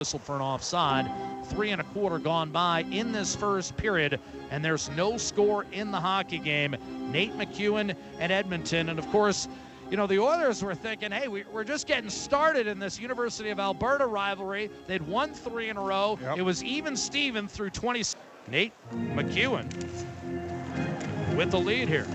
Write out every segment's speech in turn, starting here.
Whistled for an offside. 3 1/4 gone by in this first period, and there's no score in the hockey game. Nate McEwen and Edmonton, and of course, you know, the Oilers were thinking, hey, we're just getting started in this University of Alberta rivalry. They'd won 3 in a row. Yep. It was even Steven through 20. Nate McEwen with the lead here.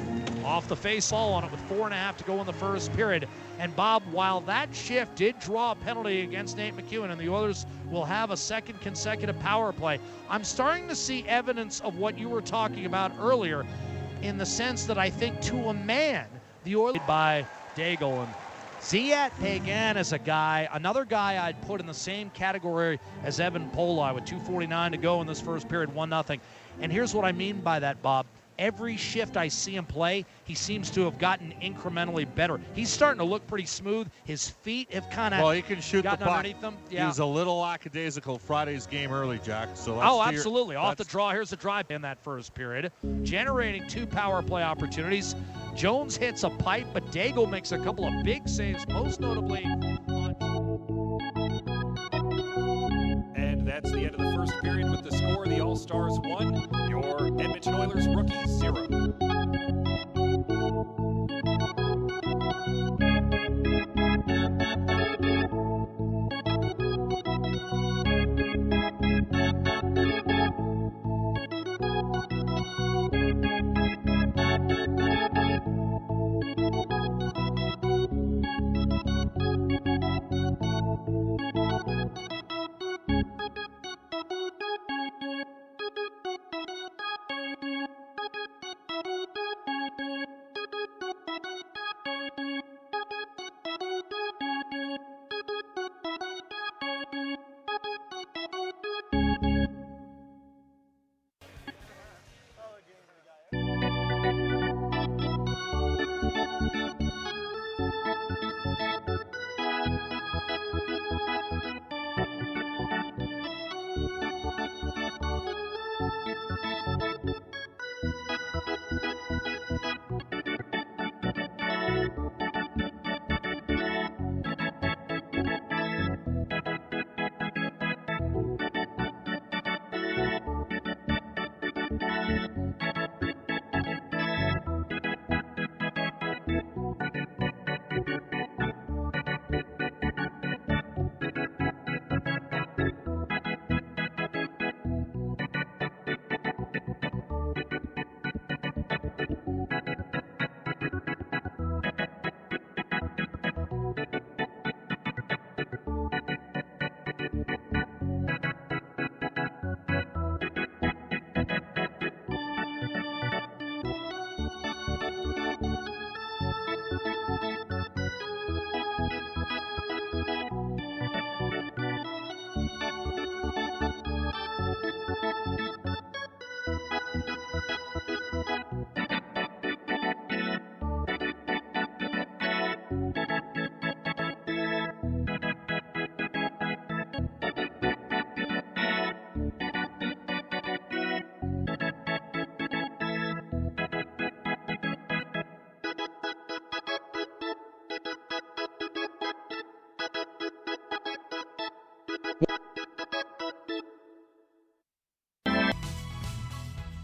Off the face ball on it with 4.5 to go in the first period. And Bob, while that shift did draw a penalty against Nate McEwen and the Oilers will have a second consecutive power play, I'm starting to see evidence of what you were talking about earlier, in the sense that I think to a man, the Oilers by Daigle, and Ziad Pagan is another guy I'd put in the same category as Evan Poli with 2:49 to go in this first period, 1-0. And here's what I mean by that, Bob. Every shift I see him play, he seems to have gotten incrementally better. He's starting to look pretty smooth. His feet have kind of he can shoot the puck underneath them. Yeah. He was a little lackadaisical Friday's game early, Jack. So absolutely. Off the draw. Here's the drive in that first period, generating 2 power play opportunities. Jones hits a pipe, but Daigle makes a couple of big saves, most notably on. And that's the end of the first period with the score. The All-Stars 1, your Edmonton Oilers rookies 0.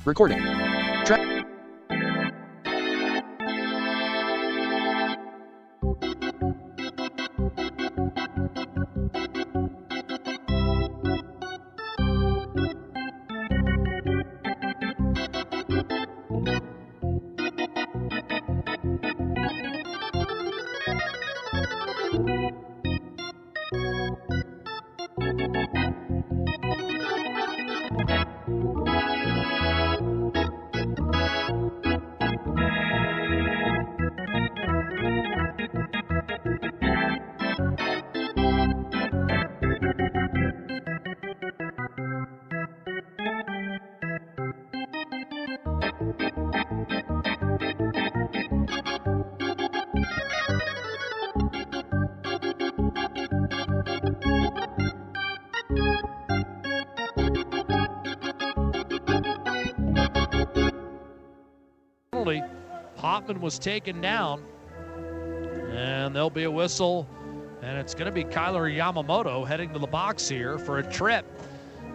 Recording. Track. Hoffman was taken down, and there'll be a whistle And it's going to be Kyler Yamamoto heading to the box here for a trip.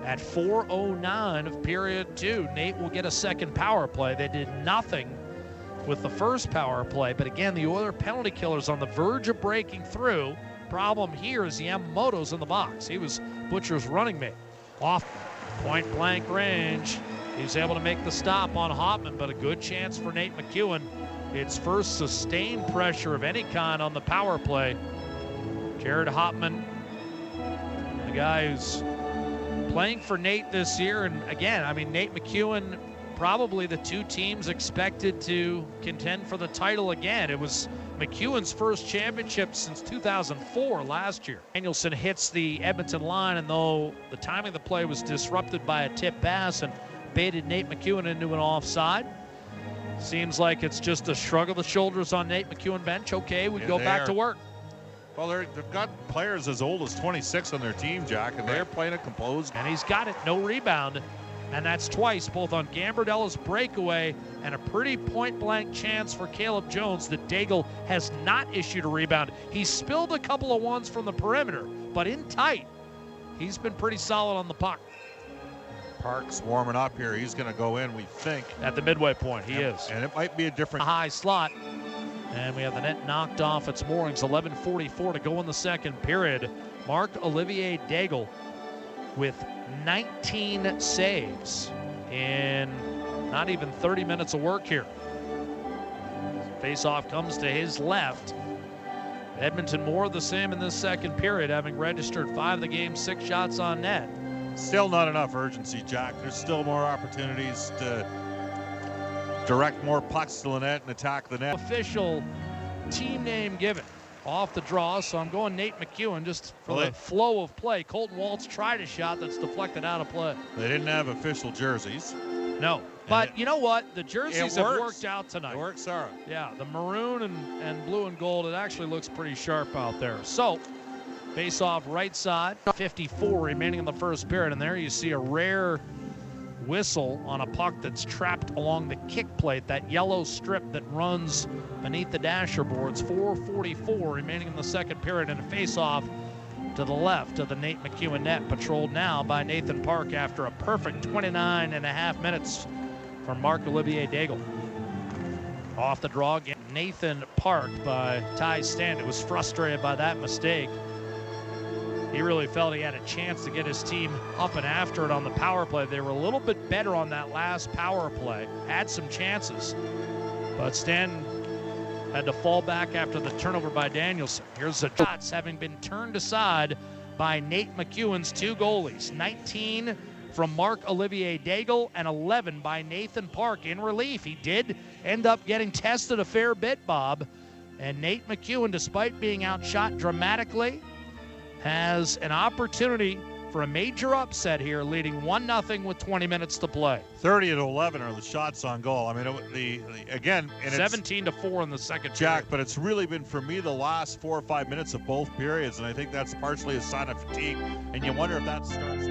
At 4:09 of period 2, Nate will get a second power play. They did nothing with the first power play, but again, the Oiler penalty killer's on the verge of breaking through. Problem here is Yamamoto's in the box. He was Butcher's running mate. Off point blank range. He's able to make the stop on Hoffman, but a good chance for Nate McEwen. It's first sustained pressure of any kind on the power play. Jared Hoffman, the guy who's playing for Nate this year, and again, I mean, Nate McEwen, probably the two teams expected to contend for the title again. It was McEwen's first championship since 2004 last year. Danielson hits the Edmonton line, and though the timing of the play was disrupted by a tip pass and baited Nate McEwen into an offside, seems like it's just a shrug of the shoulders on Nate McEwen bench. Okay, we go back to work. Well, they've got players as old as 26 on their team, Jack, and they're playing it composed. And he's got it, no rebound. And that's twice, both on Gambardella's breakaway and a pretty point-blank chance for Caleb Jones that Daigle has not issued a rebound. He spilled a couple of ones from the perimeter, but in tight, he's been pretty solid on the puck. Park's warming up here. He's going to go in, we think. At the midway point, he is. And it might be a different high slot. And we have the net knocked off its moorings. 11:44 to go in the second period. Marc-Olivier Daigle with 19 saves in not even 30 minutes of work here. Faceoff comes to his left. Edmonton more the same in this second period, having registered 5 of the game's 6 shots on net. Still not enough urgency, Jack. There's still more opportunities to direct more pucks to the net and attack the net. Official team name given off the draw, so I'm going Nate McEwen just for the flow of play. Colton Waltz tried a shot that's deflected out of play. They didn't have official jerseys. No, but you know what? The jerseys have worked out tonight. It works, Sarah. Yeah, the maroon and blue and gold, it actually looks pretty sharp out there. So, face off right side, 54 remaining in the first period, and there you see a rare whistle on a puck that's trapped along the kick plate, that yellow strip that runs beneath the dasher boards. 4:44 remaining in the second period, and a face-off to the left of the Nate McEwen net, patrolled now by Nathan Park after a perfect 29.5 minutes from Marc-Olivier Daigle. Off the draw again, Nathan Park by Ty Stanton, was frustrated by that mistake. He really felt he had a chance to get his team up and after it on the power play. They were a little bit better on that last power play, had some chances, but Stanton had to fall back after the turnover by Danielson. Here's the shots having been turned aside by Nate McEwen's 2 goalies. 19 from Marc-Olivier Daigle and 11 by Nathan Park in relief. He did end up getting tested a fair bit, Bob, and Nate McEwen, despite being outshot dramatically, has an opportunity for a major upset here, leading 1-0 with 20 minutes to play. 30-11 are the shots on goal. I mean, again, and 17-4 in the second Jack, period. but it's really been, for me, the last 4 or 5 minutes of both periods, and I think that's partially a sign of fatigue, and you wonder if that starts.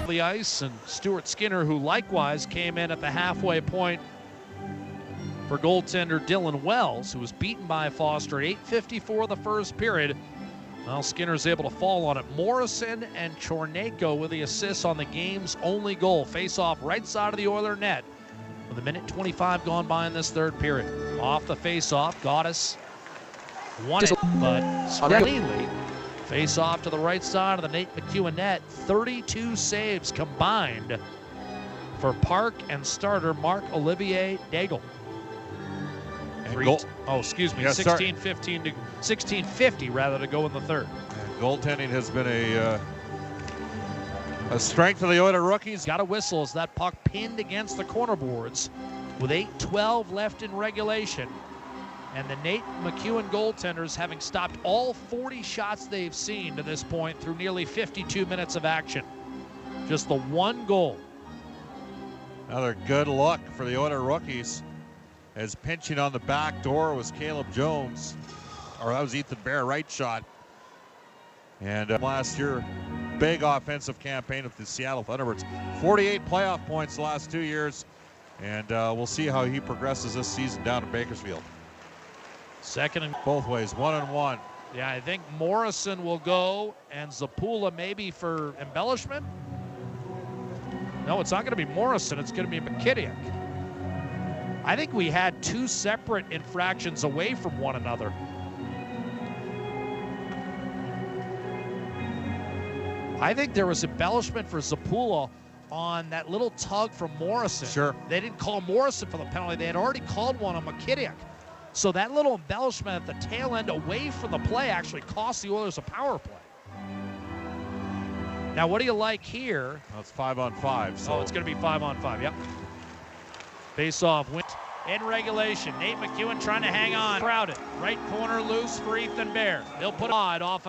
the ice, and Stuart Skinner, who likewise came in at the halfway point for goaltender Dylan Wells, who was beaten by Foster at 8:54 the first period. Well, Skinner's able to fall on it. Morrison and Chornenko with the assists on the game's only goal. Face-off right side of the Oiler net with 1:25 gone by in this third period. Off the face-off, Gaudis won it, but cleanly. Face-off to the right side of the Nate McEwen net. 32 saves combined for Park and starter Marc-Olivier Daigle. Excuse me, 16-15 to 16-50 rather to go in the third. And goaltending has been a strength of the Oiler rookies. Got a whistle as that puck pinned against the corner boards with 8:12 left in regulation. And the Nate McEwen goaltenders having stopped all 40 shots they've seen to this point through nearly 52 minutes of action. Just the one goal. Another good look for the Oiler rookies, as pinching on the back door was Caleb Jones, or that was Ethan Bear, right shot. And last year, big offensive campaign with the Seattle Thunderbirds. 48 playoff points the last 2 years, and we'll see how he progresses this season down in Bakersfield. Second and both ways, 1-1. Yeah, I think Morrison will go, and Zapula maybe for embellishment. No, it's not going to be Morrison. It's going to be McKittick. I think we had two separate infractions away from one another. I think there was embellishment for Zapula on that little tug from Morrison. Sure. They didn't call Morrison for the penalty. They had already called one on McKittick. So that little embellishment at the tail end away from the play actually cost the Oilers a power play. Now, what do you like here? Well, it's 5-on-5. So it's going to be 5-on-5, yep. Face-off win in regulation. Nate McEwen trying to hang on. Crowded. Right corner loose for Ethan Bear. He'll put it wide off